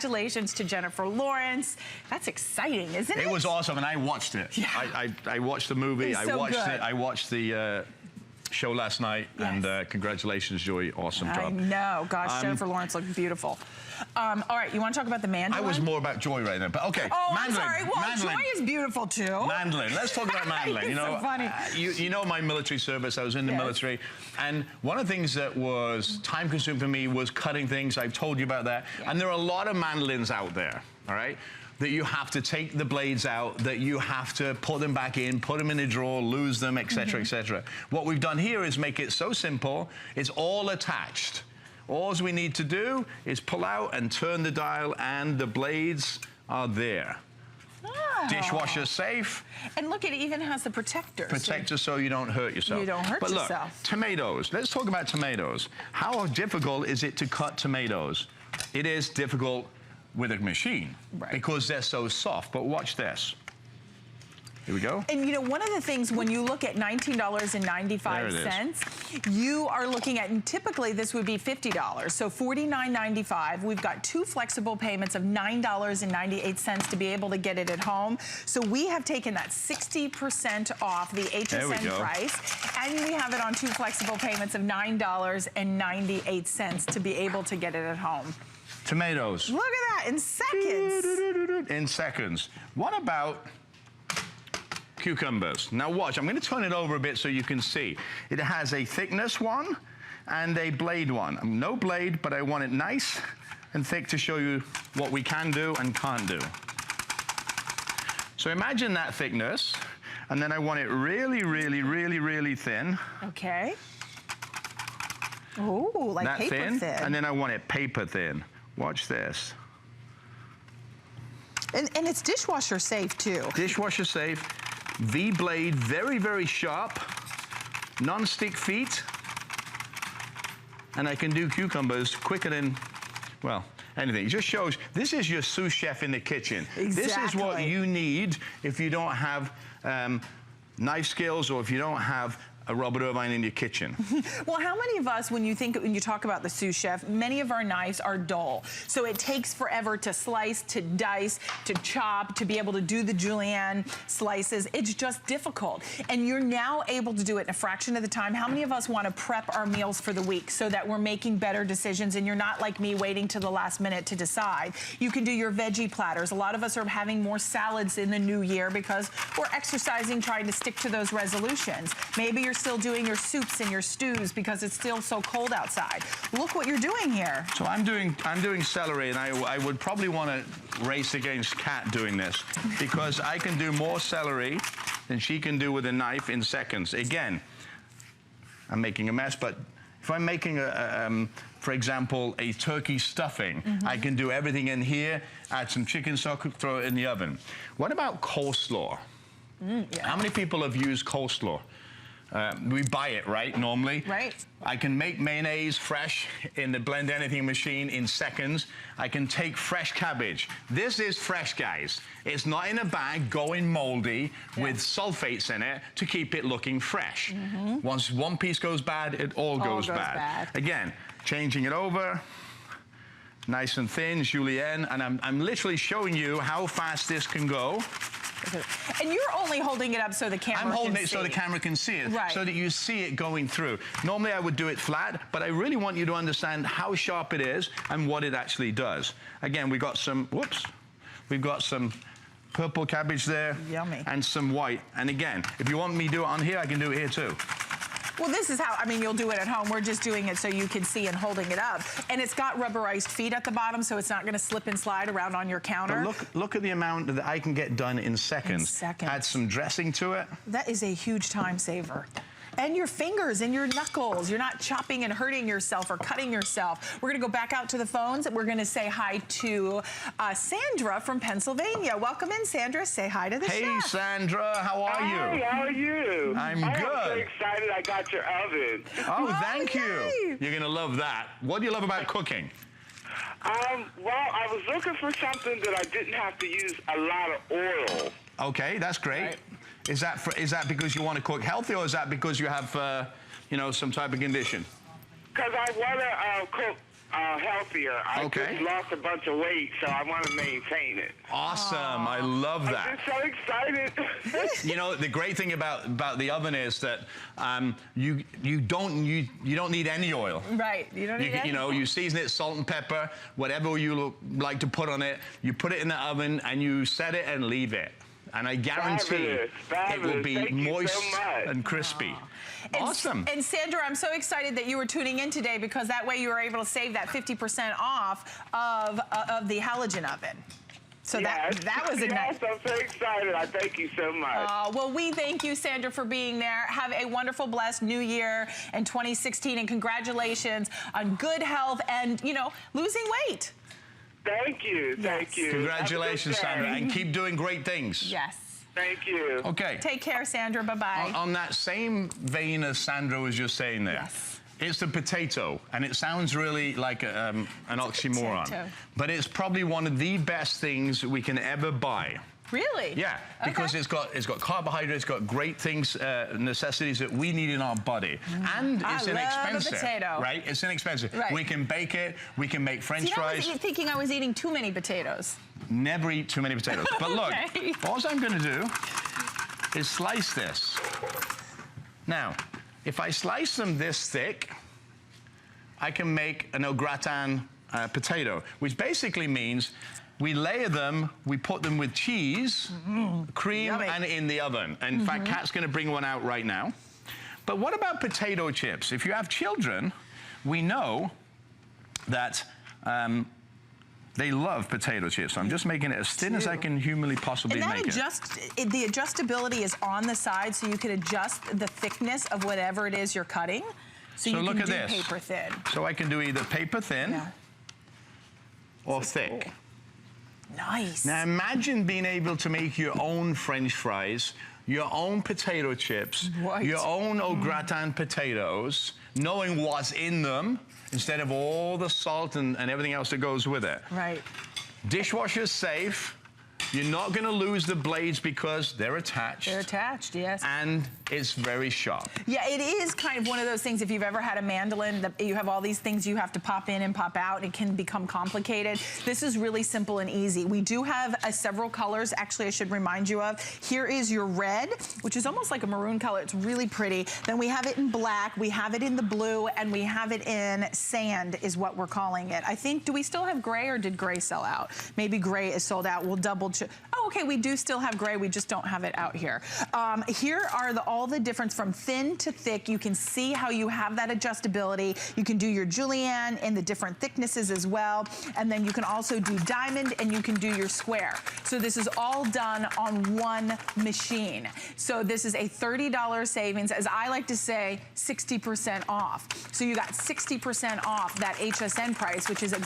Congratulations to Jennifer Lawrence. That's exciting, isn't it? It was awesome, and I watched it. Yeah. I watched the movie. It was so good. I watched the show last night, yes. and congratulations, Joy. Awesome job. I know. Gosh, Jennifer Lawrence looked beautiful. All right, you want to talk about the mandolin? I was more about Joy right now, but okay. Oh, mandolin. I'm sorry. Well, mandolin. Joy is beautiful too. Mandolin. Let's talk about mandolin. It's so funny. You know my military service. I was in the military, and one of the things that was time-consuming for me was cutting things. I've told you about that. Yeah. And there are a lot of mandolins out there. All right. That you have to take the blades out, that you have to put them back in, put them in a drawer, lose them, etc., etc. What we've done here is make it so simple. It's all attached. All we need to do is pull out and turn the dial, and the blades are there. Oh. Dishwasher safe. And look, it even has the protectors. Protectors so you don't hurt yourself. You don't hurt yourself. But look, tomatoes. Let's talk about tomatoes. How difficult is it to cut tomatoes? It is difficult with a machine, right, because they're so soft. But watch this. Here we go. And you know, one of the things when you look at $19.95, you are looking at, and typically this would be $50. So $49.95. We've got two flexible payments of $9.98 to be able to get it at home. So we have taken that 60% off the HSN price, and we have it on two flexible payments of $9.98 to be able to get it at home. Tomatoes. Look at that, in seconds. In seconds. What about cucumbers? Now watch, I'm going to turn it over a bit so you can see. It has a thickness one and a blade one. No blade, but I want it nice and thick to show you what we can do and can't do. So imagine that thickness, and then I want it really, really, really, really thin. Okay. Ooh, like that paper thin. And then I want it paper thin. Watch this. And it's dishwasher safe too. Dishwasher safe. V-blade, very, very sharp. Non-stick feet. And I can do cucumbers quicker than, well, anything. It just shows, this is your sous chef in the kitchen. Exactly. This is what you need if you don't have knife skills, or if you don't have a Robert Irvine in your kitchen. Well, how many of us, when you talk about the sous chef, many of our knives are dull. So it takes forever to slice, to dice, to chop, to be able to do the Julienne slices. It's just difficult. And you're now able to do it in a fraction of the time. How many of us want to prep our meals for the week so that we're making better decisions, and you're not like me waiting to the last minute to decide? You can do your veggie platters. A lot of us are having more salads in the new year because we're exercising, trying to stick to those resolutions. Maybe you're still doing your soups and your stews because it's still so cold outside. Look what you're doing here. So I'm doing celery, and I would probably want to race against Kat doing this, because I can do more celery than she can do with a knife in seconds. Again, I'm making a mess, but if I'm making for example, a turkey stuffing, I can do everything in here, add some chicken stock, throw it in the oven. What about coleslaw? How many people have used coleslaw? We buy it, right, normally. Right. I can make mayonnaise fresh in the blend anything machine in seconds. I can take fresh cabbage. This is fresh, guys. It's not in a bag going moldy with sulfates in it to keep it looking fresh. Once one piece goes bad, it all goes bad. Again, changing it over. Nice and thin, Julienne, and I'm literally showing you how fast this can go. And you're only holding it up so the camera can see. I'm holding it so the camera can see it, so that you see it going through. Normally I would do it flat, but I really want you to understand how sharp it is and what it actually does. Again, we've got some, we've got some purple cabbage there. Yummy. And some white. And again, if you want me to do it on here, I can do it here too. Well, this is how, I mean, you'll do it at home. We're just doing it so you can see and holding it up. And it's got rubberized feet at the bottom, so it's not going to slip and slide around on your counter. But look at the amount that I can get done in seconds. Add some dressing to it. That is a huge time saver. And your fingers and your knuckles. You're not chopping and hurting yourself or cutting yourself. We're going to go back out to the phones, and we're going to say hi to Sandra from Pennsylvania. Welcome in, Sandra. Say hi to the chef. Hey, Sandra. How are you? Hi, how are you? I'm good. I'm so excited I got your oven. Oh, thank you. You're going to love that. What do you love about cooking? Well, I was looking for something that I didn't have to use a lot of oil. Okay, that's great. Right. Is that because you want to cook healthy, or is that because you have, you know, some type of condition? Because I want to cook healthier. I just lost a bunch of weight, so I want to maintain it. Awesome. I love that. I'm just so excited. You know, the great thing about the oven is that you don't need any oil. Right. You don't need any. You know, you season it, salt and pepper, whatever you like to put on it. You put it in the oven and you set it and leave it. And I guarantee it will be moist and crispy. Awesome. And Sandra, I'm so excited that you were tuning in today, because that way you were able to save that 50% off of the halogen oven. So that was a nice. Yes, I'm so excited. I thank you so much. Well, we thank you, Sandra, for being there. Have a wonderful, blessed new year in 2016, and congratulations on good health and, you know, losing weight. Thank you. Thank you. Congratulations, Sandra, and keep doing great things. Yes. Thank you. Okay. Take care, Sandra. Bye-bye. On that same vein as Sandra was just saying there. Yes. It's the potato, and it sounds really like an oxymoron. Potato. But it's probably one of the best things we can ever buy. Really? Yeah, because it's got carbohydrates, it's got great things, necessities that we need in our body, and it's inexpensive. Love a potato. Right? It's inexpensive. Right. We can bake it. We can make French fries. I was thinking I was eating too many potatoes. Never eat too many potatoes. But look, all I'm going to do is slice this. Now, if I slice them this thick, I can make an au gratin potato, which basically means we layer them, we put them with cheese, cream, and in the oven. And in fact, Kat's going to bring one out right now. But what about potato chips? If you have children, we know that they love potato chips. So I'm just making it as thin as I can humanly possibly make it. The adjustability is on the side, so you can adjust the thickness of whatever it is you're cutting. So you look can at do this. paper thin. So I can do either paper thin or thick. Cool. Nice. Now imagine being able to make your own French fries, your own potato chips, your own au gratin potatoes, knowing what's in them, instead of all the salt and everything else that goes with it. Right. Dishwasher's safe. You're not going to lose the blades because they're attached. They're attached, yes. And it's very sharp. Yeah, it is kind of one of those things, if you've ever had a mandolin, that you have all these things you have to pop in and pop out. It can become complicated. This is really simple and easy. We do have several colors, actually, I should remind you of. Here is your red, which is almost like a maroon color. It's really pretty. Then we have it in black, we have it in the blue, and we have it in sand is what we're calling it. I think, do we still have gray, or did gray sell out? Maybe gray is sold out. We'll double check. Oh, okay, we do still have gray. We just don't have it out here. Here are all the difference from thin to thick. You can see how you have that adjustability. You can do your julienne in the different thicknesses as well. And then you can also do diamond, and you can do your square. So this is all done on one machine. So this is a $30 savings. As I like to say, 60% off. So you got 60% off that HSN price, which is a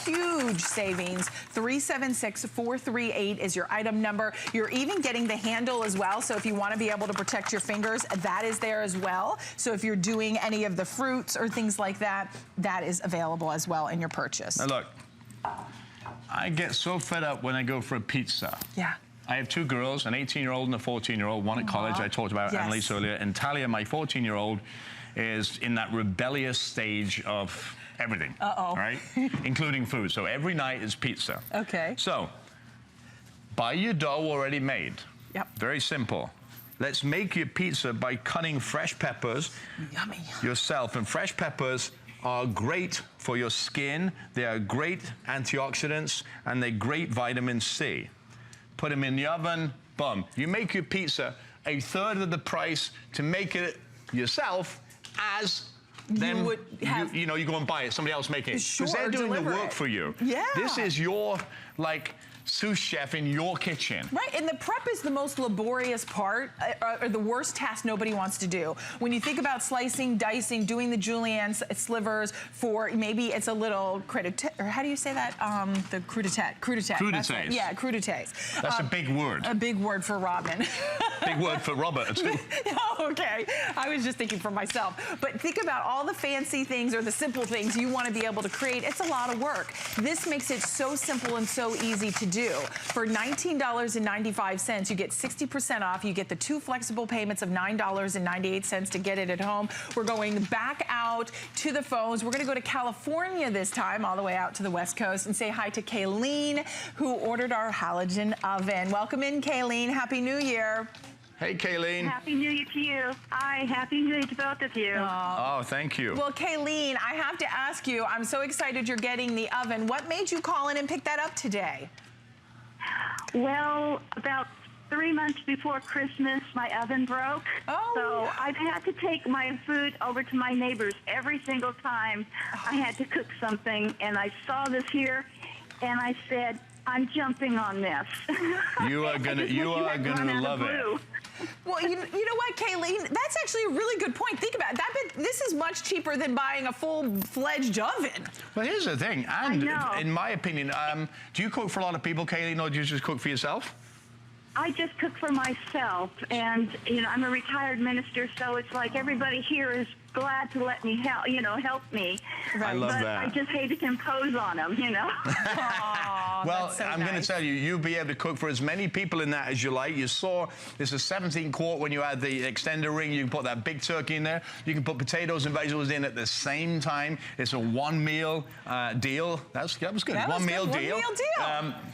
huge savings. 376438 is your item number. You're even getting the handle as well. So if you want to be able to protect your fingers, that is there as well. So if you're doing any of the fruits or things like that, that is available as well in your purchase. Now look, I get so fed up when I go for a pizza. Yeah. I have two girls, an 18-year-old and a 14-year-old, one at college. I talked about Annalise earlier. And Talia, my 14-year-old, is in that rebellious stage of everything. Right? Including food. So every night is pizza. Okay. So, buy your dough already made. Yep. Very simple. Let's make your pizza by cutting fresh peppers yourself. And fresh peppers are great for your skin. They are great antioxidants, and they're great vitamin C. Put them in the oven, boom. You make your pizza a third of the price to make it yourself as then you know, you go and buy it, somebody else making it. Because they're doing the work for you. Yeah. This is your, like, sous chef in your kitchen. Right, and the prep is the most laborious part, or the worst task nobody wants to do. When you think about slicing, dicing, doing the julienne slivers for, maybe it's a little crudité, or how do you say that? The crudité. Crudités. Yeah, crudités. That's a big word. A big word for Robin. Big word for Robert, too. Oh, okay. I was just thinking for myself. But think about all the fancy things or the simple things you want to be able to create. It's a lot of work. This makes it so simple and so easy to do. For $19.95, you get 60% off. You get the 2 flexible payments of $9.98 to get it at home. We're going back out to the phones. We're going to go to California this time, all the way out to the West Coast, and say hi to Kayleen, who ordered our halogen oven. Welcome in, Kayleen. Happy New Year. Hey, Kayleen. Happy New Year to you. Hi, Happy New Year to both of you. Oh, thank you. Well, Kayleen, I have to ask you, I'm so excited you're getting the oven. What made you call in and pick that up today? Well, about 3 months before Christmas, my oven broke. Oh, so I've had to take my food over to my neighbors every single time I had to cook something. And I saw this here, and I said, I'm jumping on this. You are gonna love it. Well, you know what, Kayleen? That's actually a really good point. Think about it. This is much cheaper than buying a full-fledged oven. Well, here's the thing, and in my opinion, do you cook for a lot of people, Kayleen, or do you just cook for yourself? I just cook for myself, and I'm a retired minister, so it's like everybody here is glad to let me help me. Right. I love that. I just hate to impose on them, Aww, well, so I'm going to tell you, you'll be able to cook for as many people in that as you like. You saw this is 17 quart when you add the extender ring. You can put that big turkey in there. You can put potatoes and vegetables in at the same time. It's a one-meal deal. That was good. One-meal deal.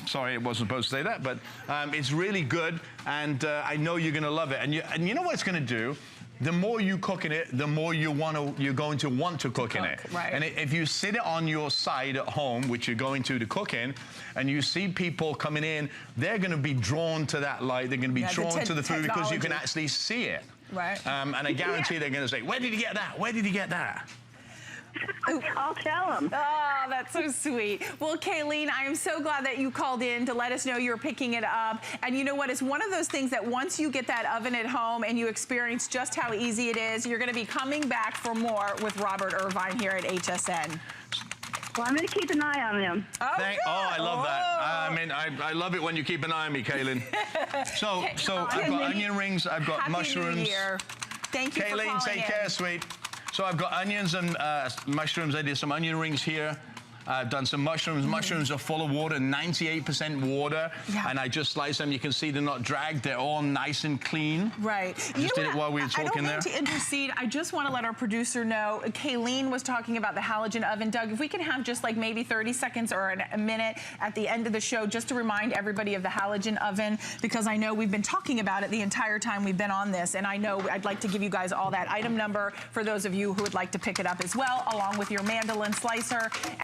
Sorry, I wasn't supposed to say that, but it's really good, and I know you're going to love it. And you know what it's going to do? The more you cook in it, the more you're going to want to cook in it. Right. And if you sit it on your side at home, which you're going to cook in, and you see people coming in, they're going to be drawn to that light. They're going to be drawn to the food because you can actually see it. Right. And I guarantee they're going to say, "Where did you get that? Where did you get that?" I'll tell them. Oh, that's so sweet. Well, Kayleen, I am so glad that you called in to let us know you're picking it up. And you know what? It's one of those things that once you get that oven at home and you experience just how easy it is, you're going to be coming back for more with Robert Irvine here at HSN. Well, I'm going to keep an eye on them. I love that. I mean, I love it when you keep an eye on me, Kaylin. So I've got onion rings. I've got mushrooms. Happy New Year. Thank you for calling in. Kaylin, take care, sweet. So I've got onions and mushrooms. I did some onion rings here. I've done some mushrooms. Mushrooms are full of water, 98% water. Yeah. And I just sliced them. You can see they're not dragged. They're all nice and clean. Right. Just did it while we were talking there. I don't mean to intercede. I just want to let our producer know. Kayleen was talking about the halogen oven. Doug, if we can have just like maybe 30 seconds or a minute at the end of the show just to remind everybody of the halogen oven, because I know we've been talking about it the entire time we've been on this, and I know I'd like to give you guys all that item number for those of you who would like to pick it up as well, along with your mandolin slicer.